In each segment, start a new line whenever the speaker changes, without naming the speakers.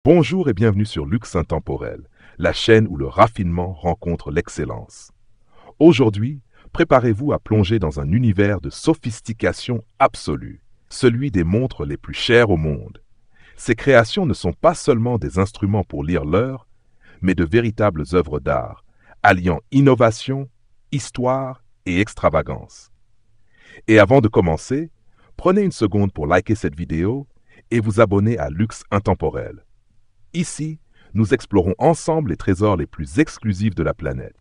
Bonjour et bienvenue sur Luxe Intemporel, la chaîne où le raffinement rencontre l'excellence. Aujourd'hui, préparez-vous à plonger dans un univers de sophistication absolue, celui des montres les plus chères au monde. Ces créations ne sont pas seulement des instruments pour lire l'heure, mais de véritables œuvres d'art, alliant innovation, histoire et extravagance. Et avant de commencer, prenez une seconde pour liker cette vidéo et vous abonner à Luxe Intemporel. Ici, nous explorons ensemble les trésors les plus exclusifs de la planète.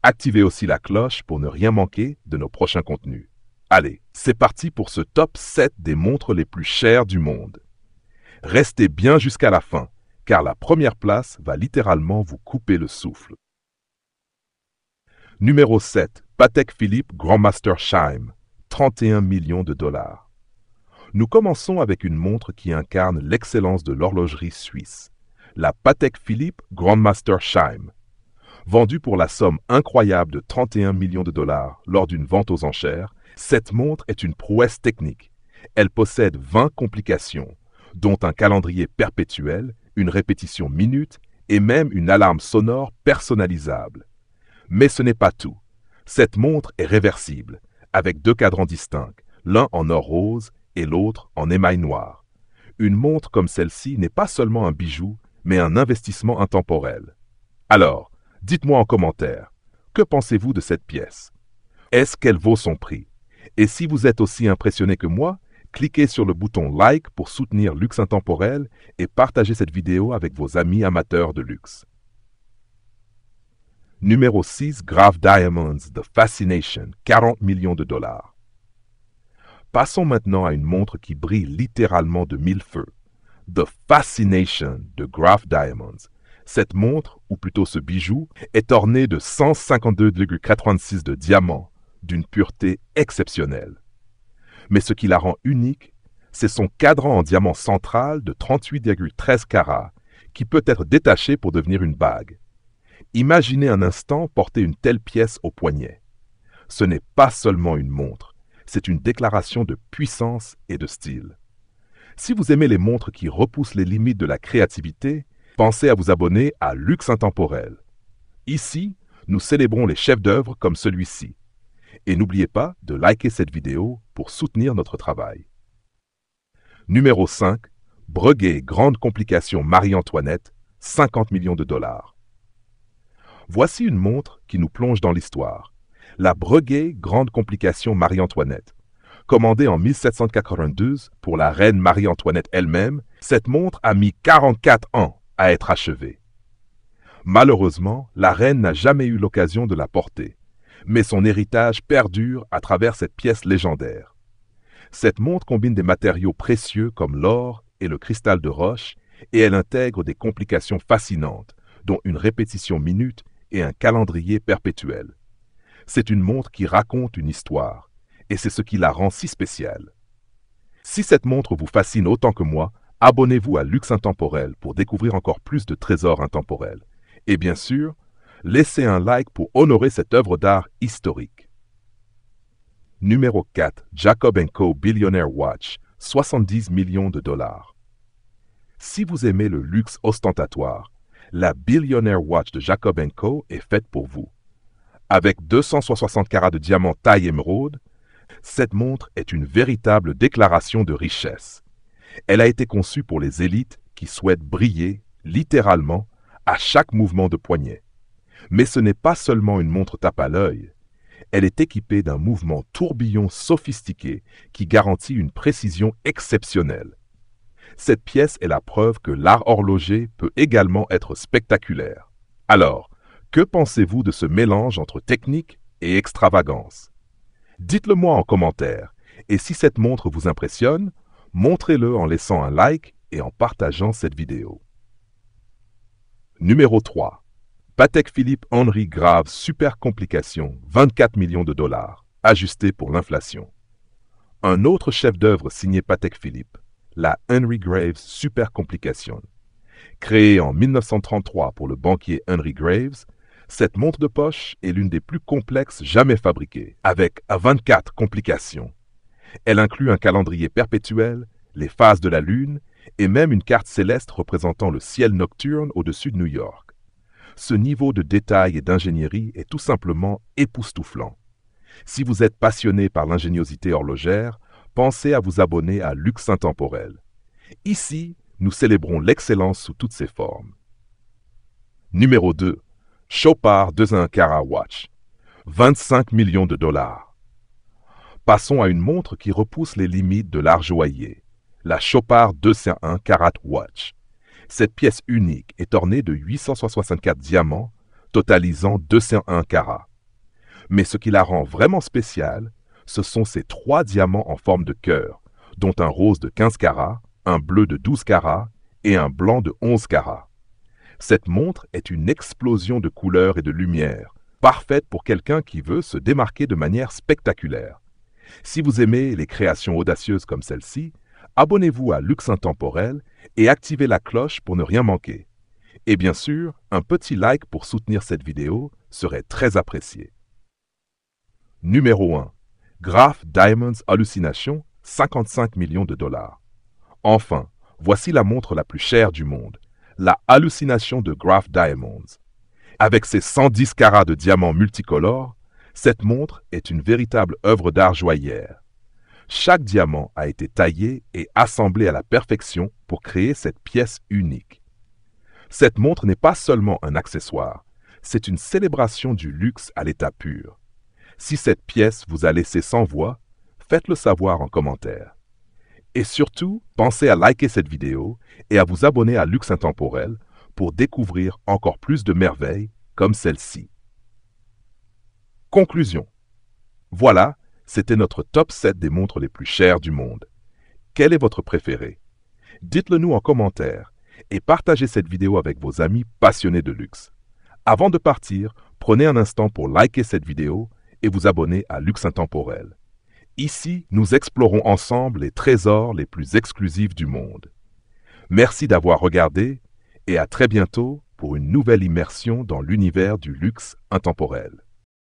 Activez aussi la cloche pour ne rien manquer de nos prochains contenus. Allez, c'est parti pour ce top 7 des montres les plus chères du monde. Restez bien jusqu'à la fin, car la première place va littéralement vous couper le souffle. Numéro 7. Patek Philippe Grandmaster Chime, 31 millions de dollars. Nous commençons avec une montre qui incarne l'excellence de l'horlogerie suisse, la Patek Philippe Grandmaster Chime. Vendue pour la somme incroyable de 31 millions de dollars lors d'une vente aux enchères, cette montre est une prouesse technique. Elle possède 20 complications, dont un calendrier perpétuel, une répétition minute et même une alarme sonore personnalisable. Mais ce n'est pas tout. Cette montre est réversible, avec deux cadrans distincts, l'un en or rose et l'autre en émail noir. Une montre comme celle-ci n'est pas seulement un bijou, mais un investissement intemporel. Alors, dites-moi en commentaire, que pensez-vous de cette pièce? Est-ce qu'elle vaut son prix? Et si vous êtes aussi impressionné que moi, cliquez sur le bouton like pour soutenir Luxe Intemporel et partagez cette vidéo avec vos amis amateurs de luxe. Numéro 6. Graf Diamonds The Fascination, 40 millions de dollars. Passons maintenant à une montre qui brille littéralement de mille feux. The Fascination de Graf Diamonds. Cette montre, ou plutôt ce bijou, est ornée de 152,86 de diamants, d'une pureté exceptionnelle. Mais ce qui la rend unique, c'est son cadran en diamant central de 38,13 carats, qui peut être détaché pour devenir une bague. Imaginez un instant porter une telle pièce au poignet. Ce n'est pas seulement une montre, c'est une déclaration de puissance et de style. Si vous aimez les montres qui repoussent les limites de la créativité, pensez à vous abonner à Luxe Intemporel. Ici, nous célébrons les chefs-d'œuvre comme celui-ci. Et n'oubliez pas de liker cette vidéo pour soutenir notre travail. Numéro 5. Breguet Grande Complication Marie-Antoinette, 50 millions de dollars. Voici une montre qui nous plonge dans l'histoire. La Breguet Grande Complication Marie-Antoinette. Commandée en 1792 pour la reine Marie-Antoinette elle-même, cette montre a mis 44 ans à être achevée. Malheureusement, la reine n'a jamais eu l'occasion de la porter, mais son héritage perdure à travers cette pièce légendaire. Cette montre combine des matériaux précieux comme l'or et le cristal de roche, et elle intègre des complications fascinantes, dont une répétition minute et un calendrier perpétuel. C'est une montre qui raconte une histoire, et c'est ce qui la rend si spéciale. Si cette montre vous fascine autant que moi, abonnez-vous à Luxe Intemporel pour découvrir encore plus de trésors intemporels. Et bien sûr, laissez un like pour honorer cette œuvre d'art historique. Numéro 4. Jacob & Co. Billionaire Watch, 70 millions de dollars. Si vous aimez le luxe ostentatoire, la Billionaire Watch de Jacob & Co. est faite pour vous. Avec 260 carats de diamant taille émeraude, cette montre est une véritable déclaration de richesse. Elle a été conçue pour les élites qui souhaitent briller, littéralement, à chaque mouvement de poignet. Mais ce n'est pas seulement une montre tape à l'œil. Elle est équipée d'un mouvement tourbillon sophistiqué qui garantit une précision exceptionnelle. Cette pièce est la preuve que l'art horloger peut également être spectaculaire. Alors, que pensez-vous de ce mélange entre technique et extravagance? Dites-le moi en commentaire, et si cette montre vous impressionne, montrez-le en laissant un like et en partageant cette vidéo. Numéro 3. Patek Philippe Henry Grave Super Complication, 24 millions de dollars, ajusté pour l'inflation. Un autre chef-d'œuvre signé Patek Philippe, la Henry Graves Super Complication. Créée en 1933 pour le banquier Henry Graves, cette montre de poche est l'une des plus complexes jamais fabriquées, avec 24 complications. Elle inclut un calendrier perpétuel, les phases de la Lune et même une carte céleste représentant le ciel nocturne au-dessus de New York. Ce niveau de détail et d'ingénierie est tout simplement époustouflant. Si vous êtes passionné par l'ingéniosité horlogère, pensez à vous abonner à Luxe Intemporel. Ici, nous célébrons l'excellence sous toutes ses formes. Numéro 2. Chopard 2 carat watch. 25 millions de dollars. Passons à une montre qui repousse les limites de l'art joaillier, la Chopard 201 carat watch. Cette pièce unique est ornée de 864 diamants, totalisant 201 carats. Mais ce qui la rend vraiment spéciale, ce sont ces 3 diamants en forme de cœur, dont un rose de 15 carats, un bleu de 12 carats et un blanc de 11 carats. Cette montre est une explosion de couleurs et de lumière, parfaite pour quelqu'un qui veut se démarquer de manière spectaculaire. Si vous aimez les créations audacieuses comme celle-ci, abonnez-vous à Luxe Intemporel et activez la cloche pour ne rien manquer. Et bien sûr, un petit like pour soutenir cette vidéo serait très apprécié. Numéro 1. Graf Diamonds Hallucination, 55 millions de dollars. Enfin, voici la montre la plus chère du monde, la Hallucination de Graf Diamonds. Avec ses 110 carats de diamants multicolores, cette montre est une véritable œuvre d'art joaillière. Chaque diamant a été taillé et assemblé à la perfection pour créer cette pièce unique. Cette montre n'est pas seulement un accessoire, c'est une célébration du luxe à l'état pur. Si cette pièce vous a laissé sans voix, faites-le savoir en commentaire. Et surtout, pensez à liker cette vidéo et à vous abonner à Luxe Intemporel pour découvrir encore plus de merveilles comme celle-ci. Conclusion. Voilà, c'était notre top 7 des montres les plus chères du monde. Quel est votre préféré? Dites-le nous en commentaire et partagez cette vidéo avec vos amis passionnés de luxe. Avant de partir, prenez un instant pour liker cette vidéo et vous abonner à Luxe Intemporel. Ici, nous explorons ensemble les trésors les plus exclusifs du monde. Merci d'avoir regardé et à très bientôt pour une nouvelle immersion dans l'univers du luxe intemporel.